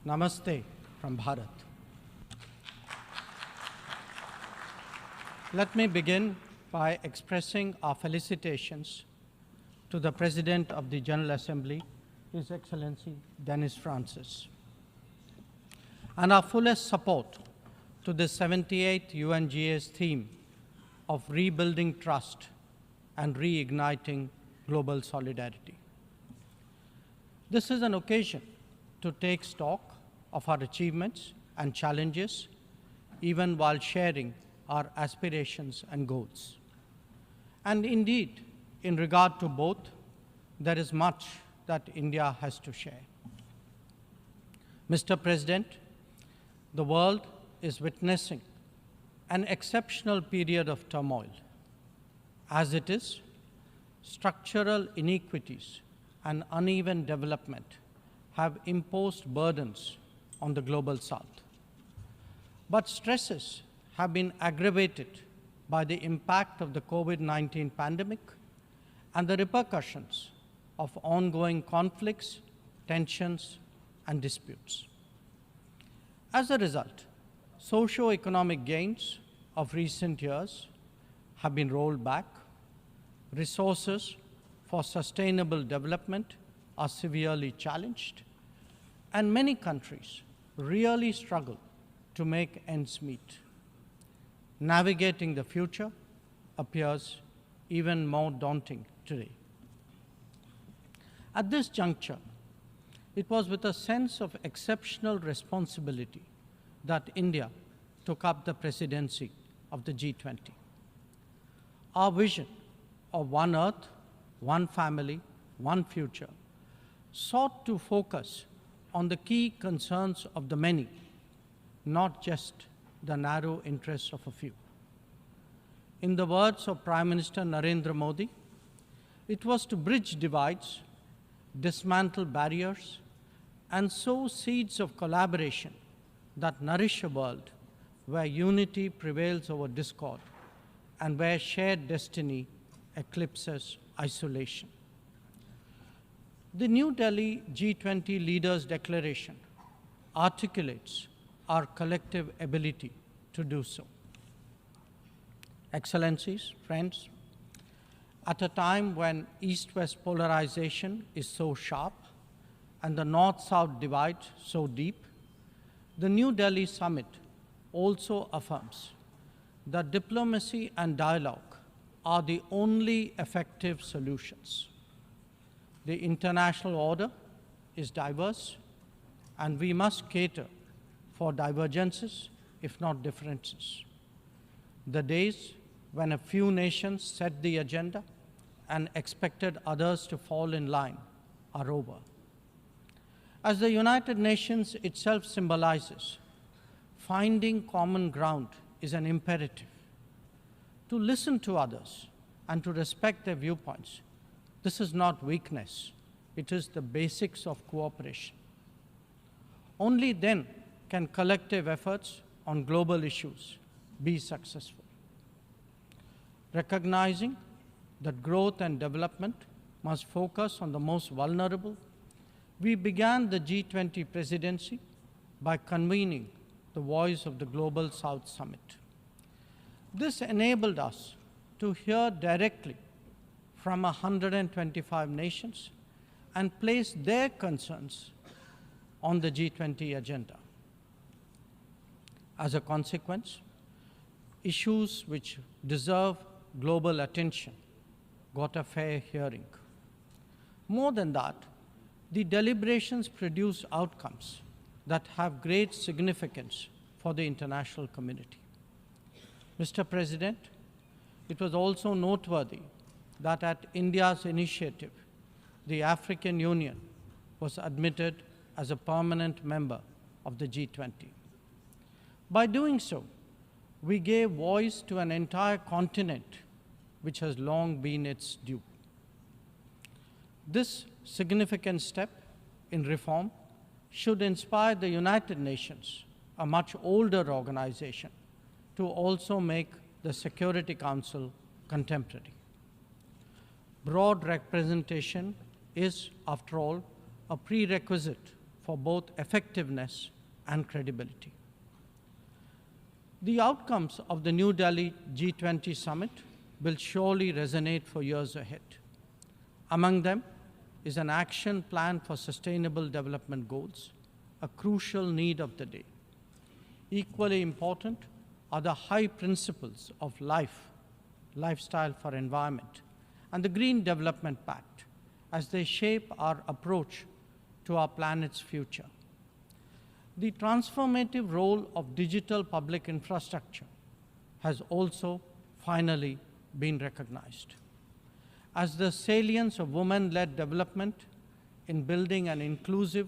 Namaste from Bharat. Let me begin by expressing our felicitations to the President of the General Assembly, His Excellency Denis Francis, and our fullest support to the 78th UNGA's theme of rebuilding trust and reigniting global solidarity. This is an occasion to take stock of our achievements and challenges, even while sharing our aspirations and goals. And indeed, in regard to both, there is much that India has to share. Mr. President, the world is witnessing an exceptional period of turmoil. As it is, structural inequities and uneven development have imposed burdens on the global South. But stresses have been aggravated by the impact of the COVID-19 pandemic and the repercussions of ongoing conflicts, tensions, and disputes. As a result, socio-economic gains of recent years have been rolled back, resources for sustainable development are severely challenged, and many countries really struggle to make ends meet. Navigating the future appears even more daunting today. At this juncture, it was with a sense of exceptional responsibility that India took up the presidency of the G20. Our vision of one Earth, one family, one future sought to focus on the key concerns of the many, not just the narrow interests of a few. In the words of Prime Minister Narendra Modi, it was to bridge divides, dismantle barriers, and sow seeds of collaboration that nourish a world where unity prevails over discord and where shared destiny eclipses isolation. The New Delhi G20 Leaders' Declaration articulates our collective ability to do so. Excellencies, friends, at a time when East-West polarization is so sharp and the North-South divide so deep, the New Delhi Summit also affirms that diplomacy and dialogue are the only effective solutions. The international order is diverse, and we must cater for divergences, if not differences. The days when a few nations set the agenda and expected others to fall in line are over. As the United Nations itself symbolizes, finding common ground is an imperative. To listen to others and to respect their viewpoints, this is not weakness, it is the basics of cooperation. Only then can collective efforts on global issues be successful. Recognizing that growth and development must focus on the most vulnerable, we began the G20 presidency by convening the Voice of the Global South Summit. This enabled us to hear directly from 125 nations and place their concerns on the G20 agenda. As a consequence, issues which deserve global attention got a fair hearing. More than that, the deliberations produce outcomes that have great significance for the international community. Mr. President, it was also noteworthy that at India's initiative, the African Union was admitted as a permanent member of the G20. By doing so, we gave voice to an entire continent which has long been its due. This significant step in reform should inspire the United Nations, a much older organization, to also make the Security Council contemporary. Broad representation is, after all, a prerequisite for both effectiveness and credibility. The outcomes of the New Delhi G20 summit will surely resonate for years ahead. Among them is an action plan for sustainable development goals, a crucial need of the day. Equally important are the high principles of lifestyle for environment, and the Green Development Pact as they shape our approach to our planet's future. The transformative role of digital public infrastructure has also finally been recognized, as the salience of women-led development in building an inclusive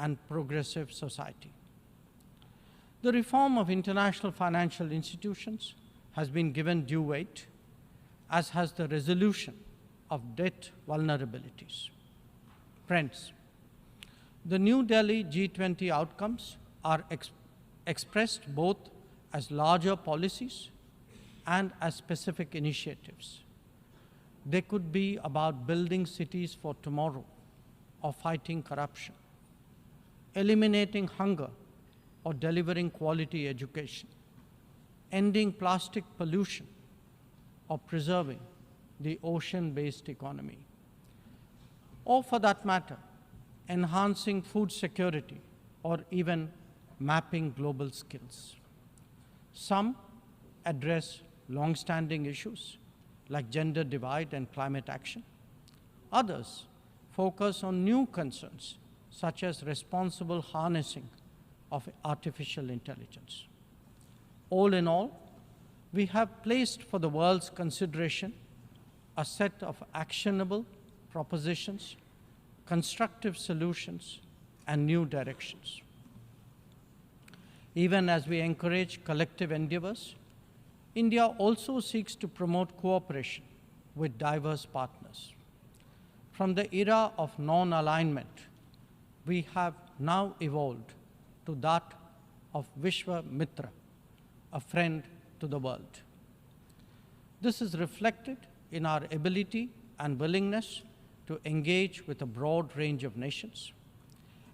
and progressive society. The reform of international financial institutions has been given due weight, as has the resolution of debt vulnerabilities. Friends, the New Delhi G20 outcomes are expressed both as larger policies and as specific initiatives. They could be about building cities for tomorrow, or fighting corruption, eliminating hunger, or delivering quality education, ending plastic pollution, or preserving the ocean-based economy, or for that matter, enhancing food security, or even mapping global skills. Some address long-standing issues like gender divide and climate action. Others focus on new concerns such as responsible harnessing of artificial intelligence. All in all, we have placed for the world's consideration a set of actionable propositions, constructive solutions, and new directions. Even as we encourage collective endeavors, India also seeks to promote cooperation with diverse partners. From the era of non-alignment, we have now evolved to that of Vishwamitra, a friend to the world. This is reflected in our ability and willingness to engage with a broad range of nations,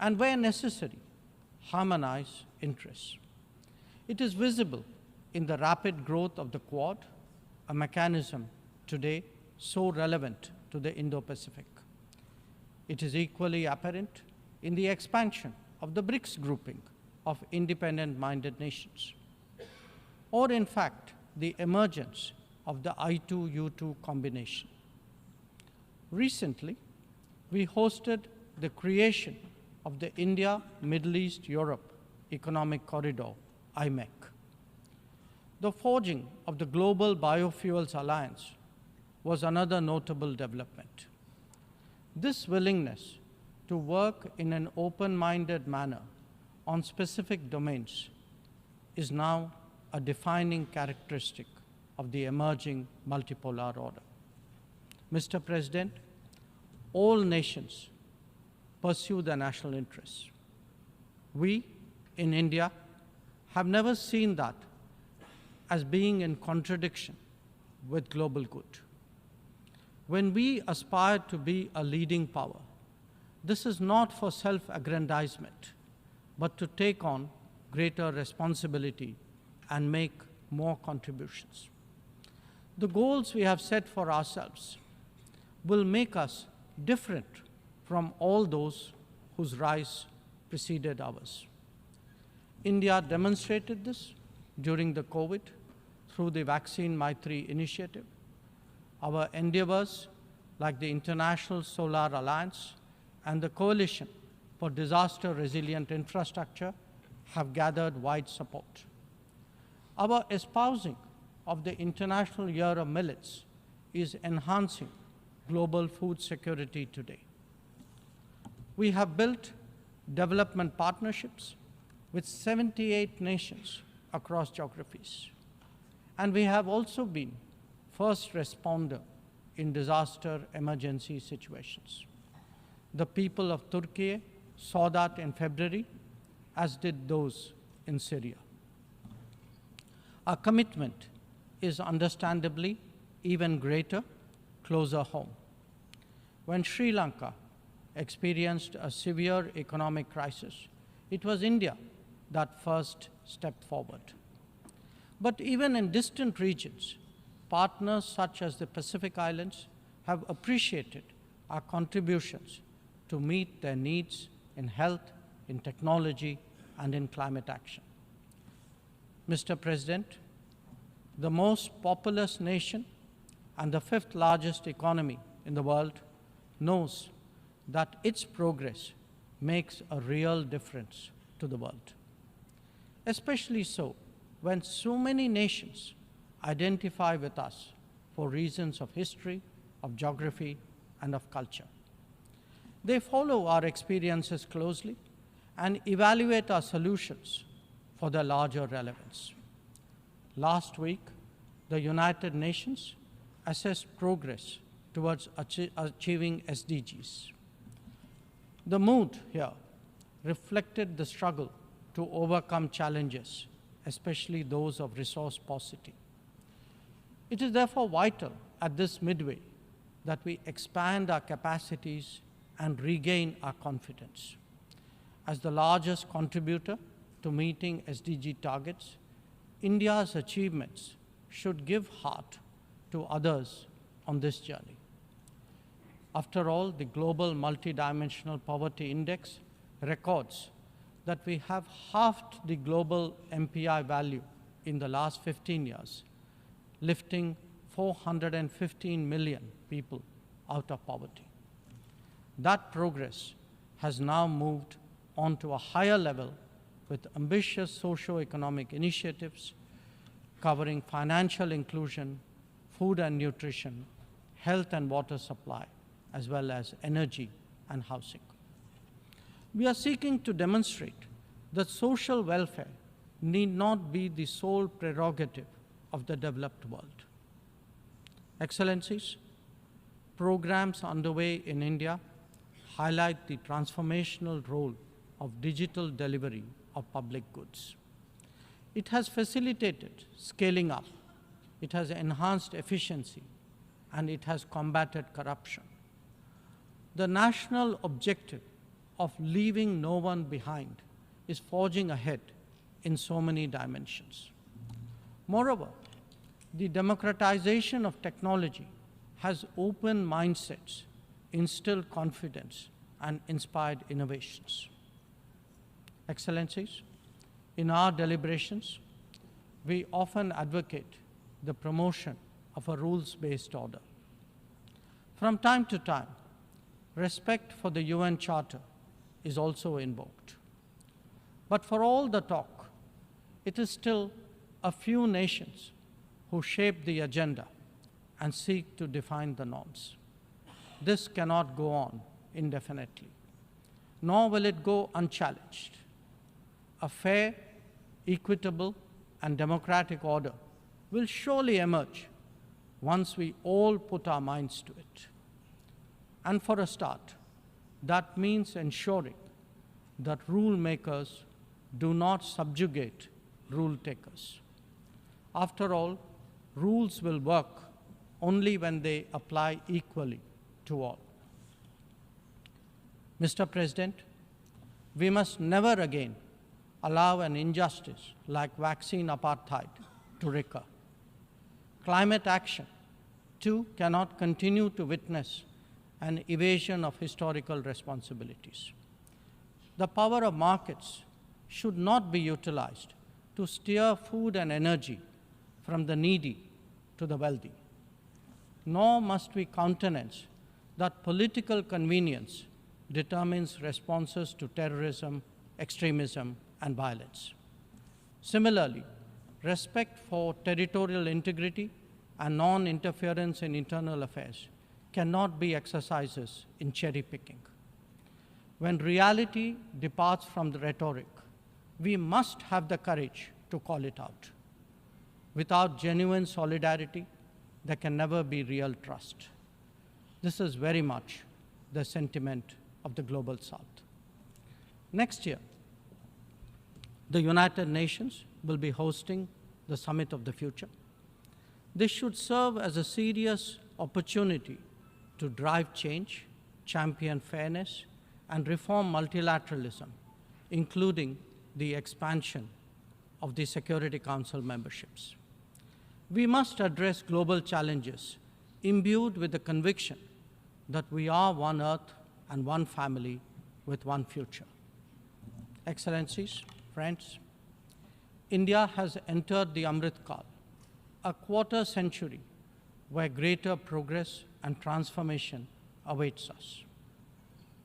and where necessary, harmonize interests. It is visible in the rapid growth of the Quad, a mechanism today so relevant to the Indo-Pacific. It is equally apparent in the expansion of the BRICS grouping of independent-minded nations, or in fact, the emergence of the I2U2 combination. Recently, we hosted the creation of the India-Middle East-Europe Economic Corridor, IMEC. The forging of the Global Biofuels Alliance was another notable development. This willingness to work in an open-minded manner on specific domains is now a defining characteristic of the emerging multipolar order. Mr. President, all nations pursue their national interests. We, in India, have never seen that as being in contradiction with global good. When we aspire to be a leading power, this is not for self-aggrandizement, but to take on greater responsibility and make more contributions. The goals we have set for ourselves will make us different from all those whose rise preceded ours. India demonstrated this during the COVID through the Vaccine Maitri initiative. Our endeavors, like the International Solar Alliance and the Coalition for Disaster Resilient Infrastructure, have gathered wide support. Our espousing of the International Year of Millets is enhancing global food security today. We have built development partnerships with 78 nations across geographies. And we have also been first responder in disaster emergency situations. The people of Turkey saw that in February, as did those in Syria. Our commitment is understandably even greater closer home. When Sri Lanka experienced a severe economic crisis, it was India that first stepped forward. But even in distant regions, partners such as the Pacific Islands have appreciated our contributions to meet their needs in health, in technology, and in climate action. Mr. President, the most populous nation and the fifth largest economy in the world knows that its progress makes a real difference to the world. Especially so when so many nations identify with us for reasons of history, of geography, and of culture. They follow our experiences closely and evaluate our solutions for their larger relevance. Last week, the United Nations assessed progress towards achieving SDGs. The mood here reflected the struggle to overcome challenges, especially those of resource paucity. It is therefore vital at this midway that we expand our capacities and regain our confidence. As the largest contributor to meeting SDG targets, India's achievements should give heart to others on this journey. After all, the Global Multidimensional Poverty Index records that we have halved the global MPI value in the last 15 years, lifting 415 million people out of poverty. That progress has now moved on to a higher level with ambitious socio-economic initiatives covering financial inclusion, food and nutrition, health and water supply, as well as energy and housing. We are seeking to demonstrate that social welfare need not be the sole prerogative of the developed world. Excellencies, programs underway in India highlight the transformational role of digital delivery of public goods. It has facilitated scaling up, it has enhanced efficiency, and it has combated corruption. The national objective of leaving no one behind is forging ahead in so many dimensions. Moreover, the democratization of technology has opened mindsets, instilled confidence, and inspired innovations. Excellencies, in our deliberations, we often advocate the promotion of a rules-based order. From time to time, respect for the UN Charter is also invoked. But for all the talk, it is still a few nations who shape the agenda and seek to define the norms. This cannot go on indefinitely, nor will it go unchallenged. A fair, equitable, and democratic order will surely emerge once we all put our minds to it. And for a start, that means ensuring that rule makers do not subjugate rule takers. After all, rules will work only when they apply equally to all. Mr. President, we must never again allow an injustice like vaccine apartheid to recur. Climate action, too, cannot continue to witness an evasion of historical responsibilities. The power of markets should not be utilized to steer food and energy from the needy to the wealthy. Nor must we countenance that political convenience determines responses to terrorism, extremism, and violence. Similarly, respect for territorial integrity and non-interference in internal affairs cannot be exercises in cherry picking. When reality departs from the rhetoric, we must have the courage to call it out. Without genuine solidarity, there can never be real trust. This is very much the sentiment of the Global South. Next year, the United Nations will be hosting the Summit of the Future. This should serve as a serious opportunity to drive change champion fairness and reform multilateralism, including the expansion of the Security Council memberships. We must address global challenges imbued with the conviction that we are one Earth and one family with one future. Excellencies, friends, India has entered the Amrit Kal, a quarter century where greater progress and transformation awaits us.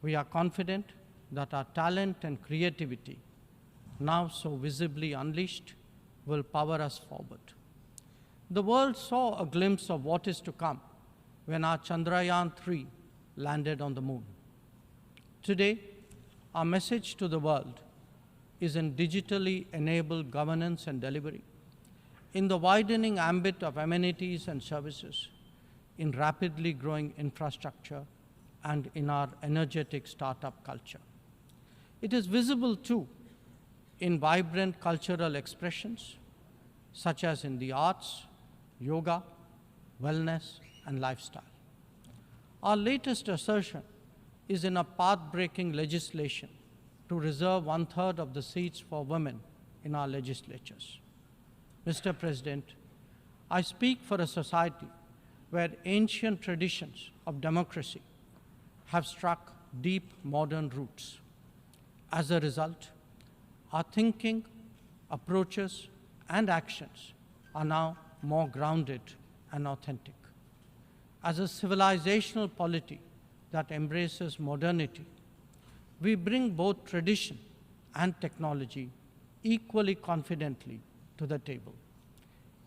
We are confident that our talent and creativity, now so visibly unleashed, will power us forward. The world saw a glimpse of what is to come when our Chandrayaan-3 landed on the moon. Today, our message to the world is in digitally enabled governance and delivery, in the widening ambit of amenities and services, in rapidly growing infrastructure, and in our energetic startup culture. It is visible too in vibrant cultural expressions, such as in the arts, yoga, wellness, and lifestyle. Our latest assertion is in a path-breaking legislation to reserve 1/3 of the seats for women in our legislatures. Mr. President, I speak for a society where ancient traditions of democracy have struck deep modern roots. As a result, our thinking, approaches, and actions are now more grounded and authentic. As a civilizational polity that embraces modernity, we bring both tradition and technology equally confidently to the table.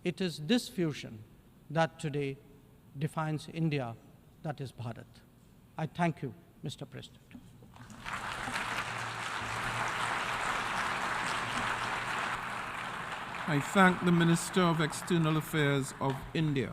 It is this fusion that today defines India, that is Bharat. I thank you, Mr. President. I thank the Minister of External Affairs of India.